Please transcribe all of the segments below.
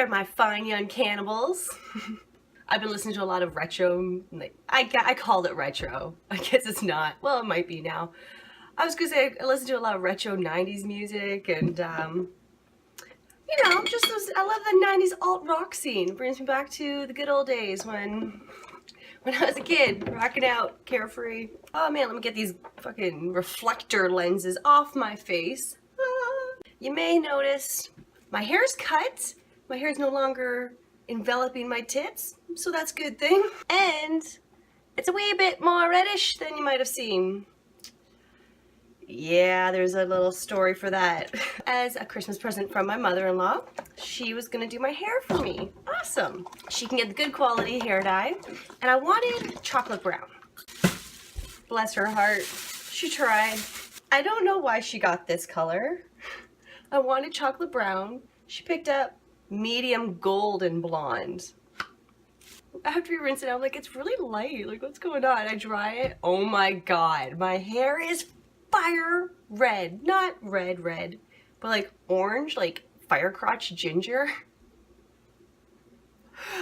there, my fine young cannibals. I've been listening to a lot of retro, like, I called it retro. I guess it's not. Well, it might be now. I was gonna say I listen to a lot of retro 90s music and, you know, just those, I love the 90s alt rock scene. It brings me back to the good old days when I was a kid, rocking out, carefree. Oh man, let me get these fucking reflector lenses off my face. You may notice my hair's cut. My hair's no longer enveloping my tits, so that's a good thing. And it's a wee bit more reddish than you might have seen. Yeah, there's a little story for that. As a Christmas present from my mother-in-law, she was gonna do my hair for me. Awesome. She can get the good quality hair dye, and I wanted chocolate brown. Bless her heart, she tried. I don't know why she got this color. I wanted chocolate brown. She picked up medium golden blonde. After we rinse it out, I'm like, it's really light. Like, what's going on? I dry it. Oh my God, my hair is fire red. Not red, but like orange, like fire-crotch ginger.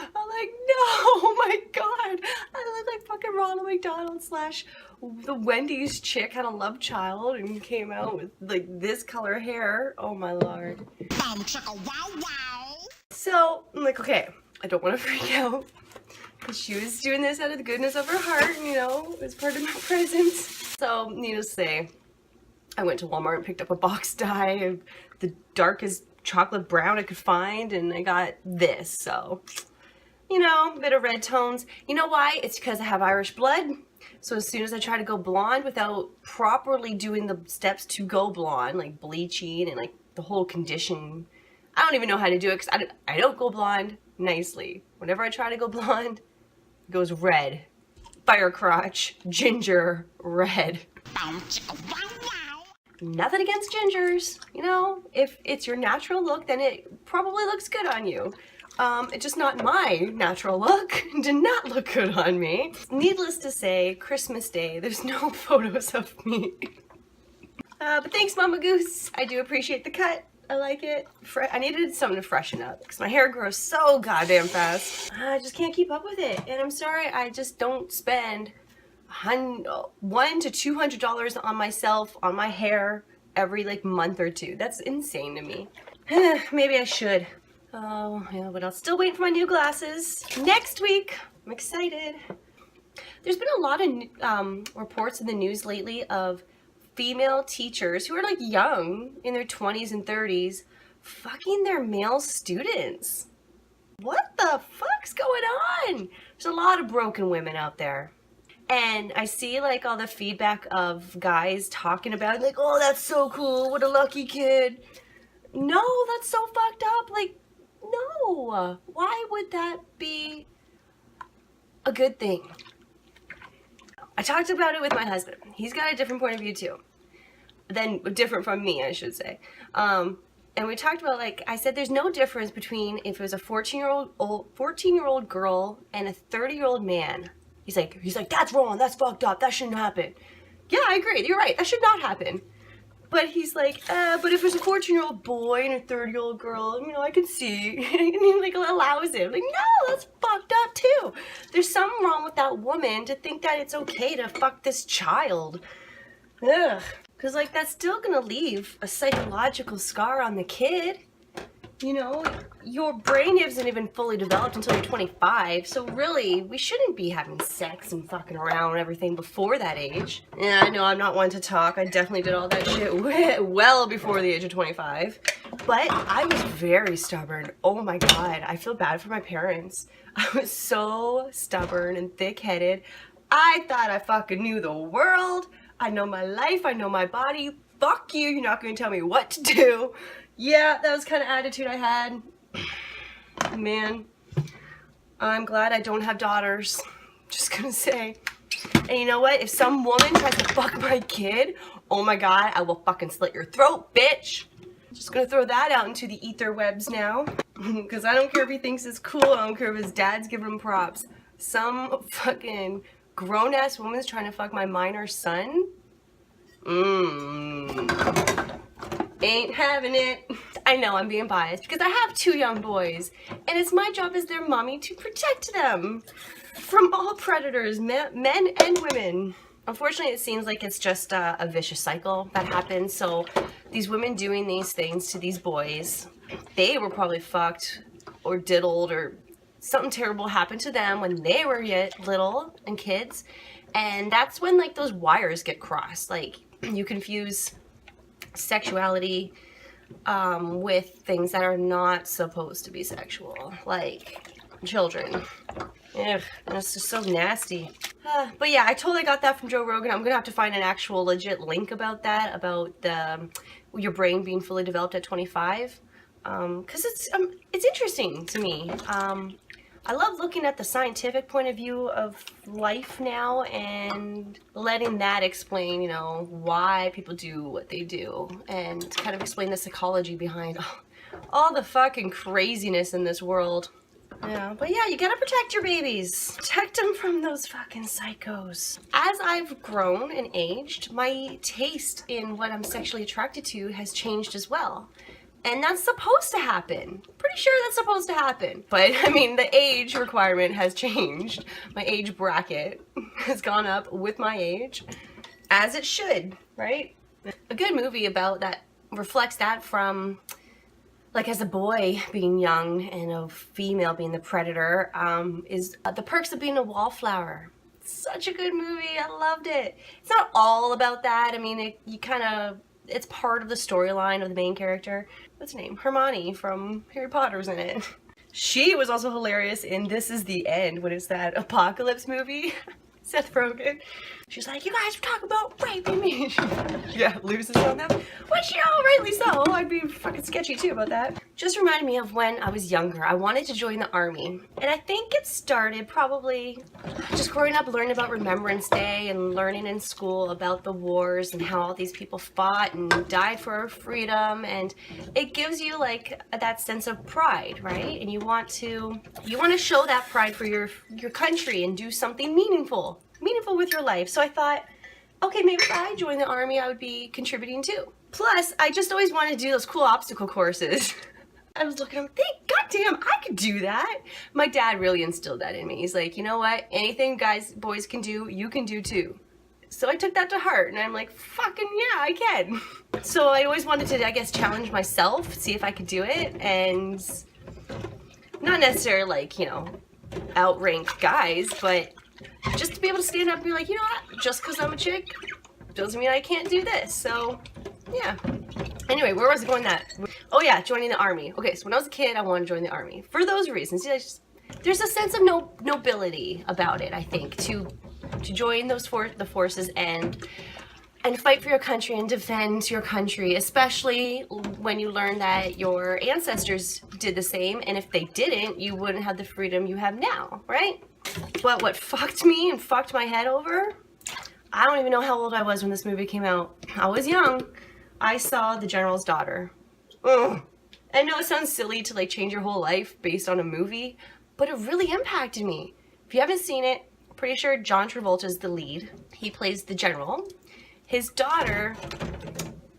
I'm like, no, oh my God. I look like fucking Ronald McDonald slash the Wendy's chick had a love child and came out with like this color hair. Oh my Lord. So I'm like, okay, I don't want to freak out. She was doing this out of the goodness of her heart, you know, it was part of my present. So, needless to say, I went to Walmart and picked up a box dye of the darkest chocolate brown I could find, and I got this, so, you know, a bit of red tones. You know why? It's because I have Irish blood, so as soon as I try to go blonde without properly doing the steps to go blonde, like bleaching and like the whole condition, I don't even know how to do it because I don't go blonde nicely. Whenever I try to go blonde, it goes red. Fire-crotch, ginger, red. Nothing against gingers, you know, if it's your natural look, then it probably looks good on you. It's just not my natural look. It did not look good on me. Needless to say, Christmas Day, there's no photos of me. But thanks, Mama Goose. I do appreciate the cut. I like it. I needed something to freshen up because my hair grows so goddamn fast. I just can't keep up with it. And I'm sorry, I just don't spend $100 to $200 on myself, on my hair, every like month or two. That's insane to me. Maybe I should. Oh, yeah, but I'll still wait for my new glasses. Next week, I'm excited. There's been a lot of reports in the news lately of female teachers who are like young, in their 20s and 30s, fucking their male students. What the fuck's going on? There's a lot of broken women out there. And I see like all the feedback of guys talking about it, like, oh, that's so cool, what a lucky kid. No, that's so fucked up. Like, no. Why would that be a good thing? I talked about it with my husband. He's got a different point of view too. Different from me, I should say. And we talked about, like, I said there's no difference between if it was a 14-year-old girl and a 30-year-old man. He's like, that's wrong, that's fucked up, that shouldn't happen. Yeah, I agree, you're right, that should not happen. But he's like, but if it's a 14-year-old boy and a 30-year-old girl, you know, I can see. And he like allows it. I'm like, no, that's fucked up too. There's something wrong with that woman to think that it's okay to fuck this child. Ugh. Because like that's still gonna leave a psychological scar on the kid. You know, your brain isn't even fully developed until you're 25, so really, we shouldn't be having sex and fucking around and everything before that age. Yeah, I know I'm not one to talk. I definitely did all that shit well before the age of 25. But I was very stubborn. Oh my God, I feel bad for my parents. I was so stubborn and thick-headed. I thought I fucking knew the world. I know my life, I know my body. Fuck you, you're not gonna tell me what to do. Yeah, that was the kind of attitude I had. Man, I'm glad I don't have daughters. Just gonna say. And you know what? If some woman tries to fuck my kid, oh my God, I will fucking slit your throat, bitch. Just gonna throw that out into the ether webs now. Because I don't care if he thinks it's cool. I don't care if his dad's giving him props. Some fucking grown-ass woman's trying to fuck my minor son? Ain't having it. I know I'm being biased because I have 2 young boys, and it's my job as their mommy to protect them from all predators, men and women. Unfortunately, it seems like it's just a vicious cycle that happens. So these women doing these things to these boys, they were probably fucked or diddled, or something terrible happened to them when they were yet little and kids. And that's when like those wires get crossed. Like you confuse sexuality with things that are not supposed to be sexual, like children. Ugh, it's just so nasty. But yeah, I totally got that from Joe Rogan. I'm gonna have to find an actual legit link about that, about your brain being fully developed at 25, because it's interesting to me. I love looking at the scientific point of view of life now and letting that explain, you know, why people do what they do, and kind of explain the psychology behind all the fucking craziness in this world. Yeah, but yeah, you gotta protect your babies. Protect them from those fucking psychos. As I've grown and aged, my taste in what I'm sexually attracted to has changed as well. And that's supposed to happen. Pretty sure that's supposed to happen. But, I mean, the age requirement has changed. My age bracket has gone up with my age. As it should, right? A good movie about that reflects that from, like, as a boy being young and a female being the predator, is The Perks of Being a Wallflower. Such a good movie. I loved it. It's not all about that. I mean, it's part of the storyline of the main character. What's her name? Hermione from Harry Potter's in it. She was also hilarious in This Is the End, when it's that apocalypse movie. Seth Rogen. She's like, you guys are talking about raping me. Yeah, loses on them. Which, you know, rightly so. I'd be fucking sketchy too about that. Just reminded me of when I was younger. I wanted to join the army. And I think it started probably just growing up, learning about Remembrance Day and learning in school about the wars and how all these people fought and died for our freedom. And it gives you like that sense of pride, right? And you want to show that pride for your country and do something meaningful with your life. So I thought, okay, maybe if I joined the army, I would be contributing too. Plus, I just always wanted to do those cool obstacle courses. I was looking, goddamn, I could do that. My dad really instilled that in me. He's like, you know what? Anything boys can do, you can do too. So I took that to heart, and I'm like, fucking yeah, I can. So I always wanted to, I guess, challenge myself, see if I could do it, and not necessarily like, you know, outrank guys, but just to be able to stand up and be like, you know what, just because I'm a chick doesn't mean I can't do this. So yeah, anyway, where was I going that? Oh yeah, joining the army. Okay, so when I was a kid, I wanted to join the army for those reasons. There's a sense of nobility about it, I think, to join the forces and fight for your country and defend your country, especially when you learn that your ancestors did the same, and if they didn't, you wouldn't have the freedom you have now, right? But what fucked me and fucked my head over, I don't even know how old I was when this movie came out. I was young. I saw The General's Daughter. Ugh. I know it sounds silly to like change your whole life based on a movie, but it really impacted me. If you haven't seen it, I'm pretty sure John Travolta's the lead. He plays the general. His daughter,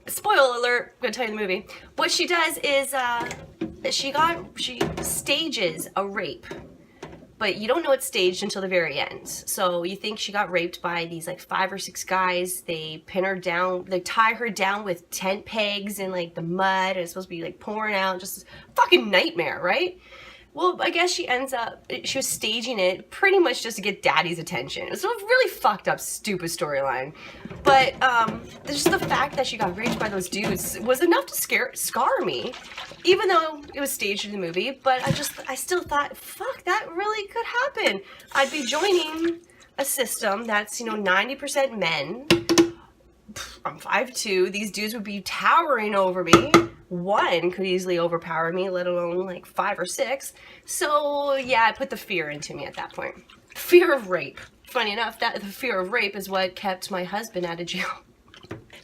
spoiler alert, I'm gonna tell you the movie. What she does is she stages a rape. But you don't know it's staged until the very end. So you think she got raped by these like 5 or 6 guys. They pin her down, they tie her down with tent pegs in like the mud, and it's supposed to be like pouring out, just a fucking nightmare, right? Well, I guess she was staging it pretty much just to get daddy's attention. It was a really fucked up, stupid storyline. But just the fact that she got raped by those dudes was enough to scar me, even though it was staged in the movie. But I still thought, fuck, that really could happen. I'd be joining a system that's, you know, 90% men. I'm 5'2". These dudes would be towering over me. One could easily overpower me, let alone like 5 or 6. So yeah, I put the fear into me at that point. Fear of rape. Funny enough, that the fear of rape is what kept my husband out of jail.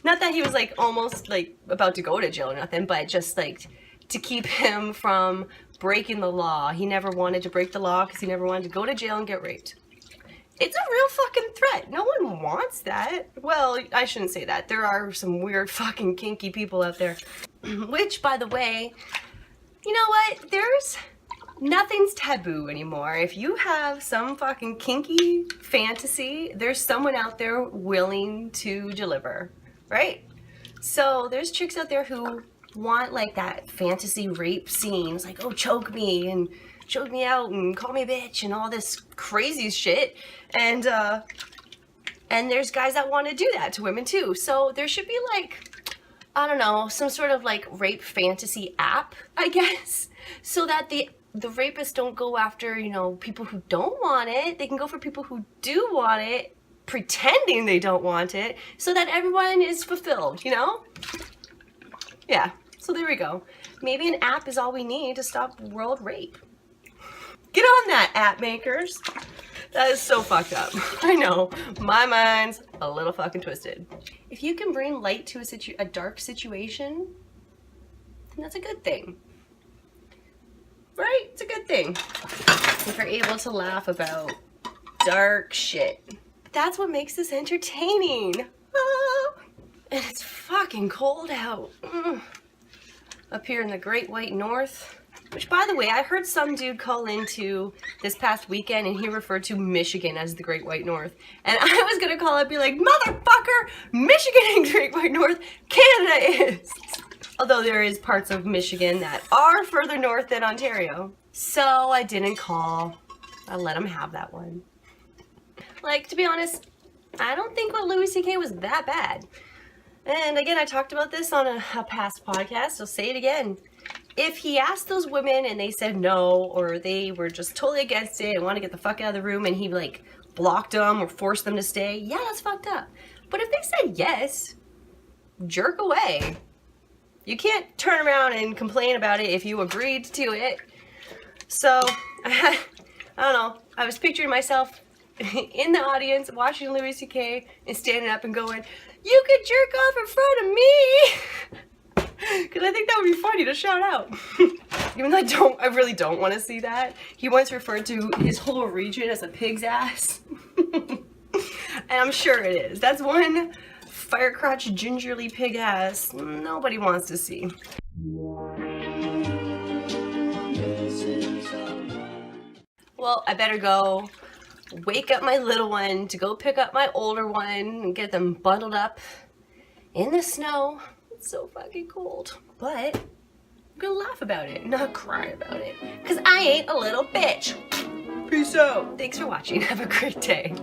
Not that he was like almost like about to go to jail or nothing, but just like to keep him from breaking the law. He never wanted to break the law because he never wanted to go to jail and get raped. It's a real fucking threat. No one wants that. Well, I shouldn't say that. There are some weird fucking kinky people out there. Which, by the way, you know what? Nothing's taboo anymore. If you have some fucking kinky fantasy, there's someone out there willing to deliver, right? So there's chicks out there who want like that fantasy rape scenes, like, oh, choke me and choke me out and call me a bitch and all this crazy shit. And there's guys that want to do that to women too. So there should be like, I don't know, some sort of like rape fantasy app, I guess, so that the rapists don't go after, you know, people who don't want it. They can go for people who do want it, pretending they don't want it, so that everyone is fulfilled, you know? Yeah, so there we go. Maybe an app is all we need to stop world rape. Get on that, app makers. That is so fucked up. I know, my mind's a little fucking twisted. If you can bring light to a dark situation, then that's a good thing. Right? It's a good thing. If you're able to laugh about dark shit. That's what makes this entertaining. Ah. And it's fucking cold out. Up here in the Great White North. Which, by the way, I heard some dude call into this past weekend and he referred to Michigan as the Great White North. And I was gonna call it and be like, motherfucker, Michigan ain't Great White North, Canada is. Although there is parts of Michigan that are further north than Ontario. So I didn't call. I let him have that one. Like, to be honest, I don't think what Louis C.K. was that bad. And again, I talked about this on a past podcast, so say it again. If he asked those women and they said no, or they were just totally against it and want to get the fuck out of the room and he like blocked them or forced them to stay, yeah, that's fucked up. But if they said yes, jerk away. You can't turn around and complain about it if you agreed to it. So, I don't know. I was picturing myself in the audience watching Louis C.K. and standing up and going, you could jerk off in front of me! Because I think that would be funny to shout out. Even though I really don't want to see that. He once referred to his whole region as a pig's ass. And I'm sure it is. That's one fire-crotch gingerly pig ass nobody wants to see. Well, I better go wake up my little one to go pick up my older one and get them bundled up in the snow. It's so fucking cold. But I'm gonna laugh about it, not cry about it. Because I ain't a little bitch. Peace out. Thanks for watching. Have a great day.